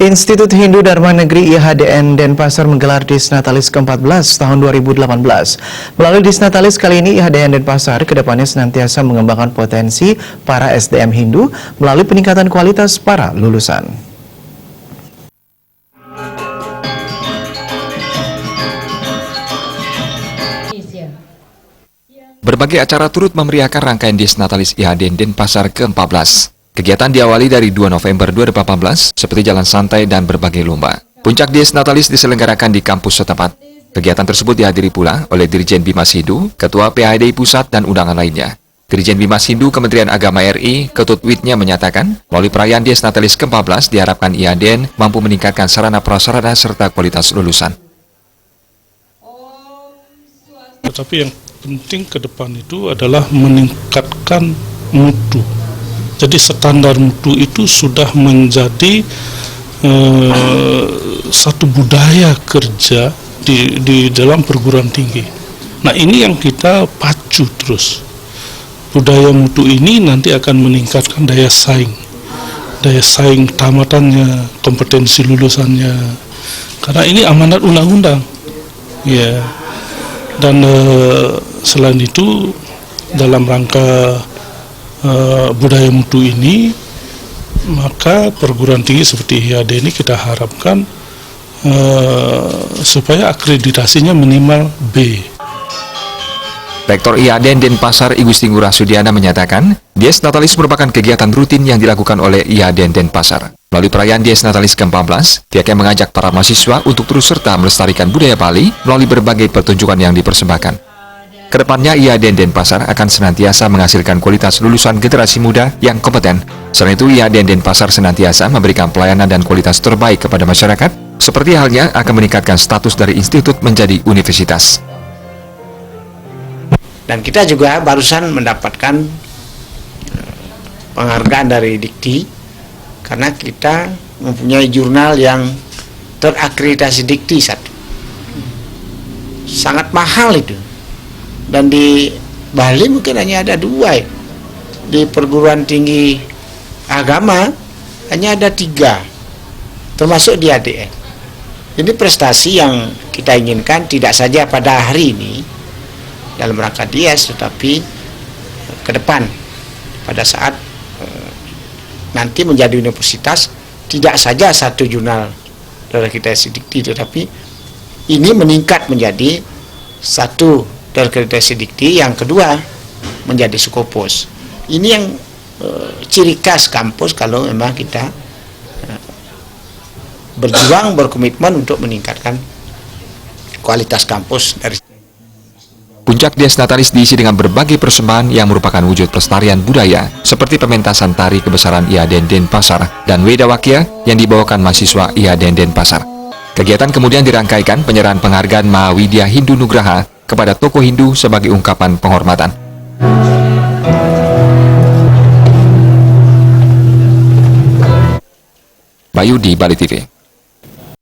Institut Hindu Dharma Negeri IHDN Denpasar menggelar Disnatalis ke-14 tahun 2018. Melalui Disnatalis kali ini, IHDN Denpasar kedepannya senantiasa mengembangkan potensi para SDM Hindu melalui peningkatan kualitas para lulusan. Berbagai acara turut memeriahkan rangkaian Disnatalis IHDN Denpasar ke-14. Kegiatan diawali dari 2 November 2018, seperti jalan santai dan berbagai lomba. Puncak Disnatalis diselenggarakan di kampus setempat. Kegiatan tersebut dihadiri pula oleh Dirjen Bimas Hindu, Ketua PHDI Pusat, dan undangan lainnya. Dirjen Bimas Hindu Kementerian Agama RI, Ketut Widnya menyatakan, melalui perayaan Disnatalis ke-14 diharapkan IHDN mampu meningkatkan sarana prasarana serta kualitas lulusan. Tetapi yang penting ke depan itu adalah meningkatkan mutu. Jadi standar mutu itu sudah menjadi satu budaya kerja di dalam perguruan tinggi. Nah, ini yang kita pacu terus. Budaya mutu ini nanti akan meningkatkan daya saing tamatannya, kompetensi lulusannya. Karena ini amanat undang-undang. Ya. Dan selain itu dalam rangka budaya mutu ini, maka perguruan tinggi seperti IHDN ini kita harapkan supaya akreditasinya minimal B. Rektor IHDN Denpasar Igusti Ngurah Sudiana menyatakan, Disnatalis merupakan kegiatan rutin yang dilakukan oleh IHDN Denpasar. Melalui perayaan Disnatalis ke-14, pihaknya mengajak para mahasiswa untuk terus serta melestarikan budaya Bali melalui berbagai pertunjukan yang dipersembahkan. Kedepannya, IHDN Denpasar akan senantiasa menghasilkan kualitas lulusan generasi muda yang kompeten. Selain itu, IHDN Denpasar senantiasa memberikan pelayanan dan kualitas terbaik kepada masyarakat, seperti halnya akan meningkatkan status dari institut menjadi universitas. Dan kita juga barusan mendapatkan penghargaan dari Dikti, karena kita mempunyai jurnal yang terakreditasi Dikti satu. Sangat mahal itu. Dan di Bali mungkin hanya ada 2. Di perguruan tinggi agama hanya ada 3, termasuk di ADN. Ini prestasi yang kita inginkan tidak saja pada hari ini dalam rangka dies, tetapi ke depan pada saat nanti menjadi universitas, tidak saja satu jurnal terakreditasi Dikti, tetapi ini meningkat menjadi satu terakreditasi Dikti, yang kedua menjadi Skopus. Ini yang ciri khas kampus kalau memang kita berjuang, berkomitmen untuk meningkatkan kualitas kampus dari. Puncak Disnatalis diisi dengan berbagai persembahan yang merupakan wujud pelestarian budaya, seperti pementasan tari kebesaran IHDN Denpasar dan Wedawakya yang dibawakan mahasiswa IHDN Denpasar. Kegiatan kemudian dirangkaikan penyerahan penghargaan Mahawidya Hindu Nugraha kepada tokoh Hindu sebagai ungkapan penghormatan. Bayu di Bali TV.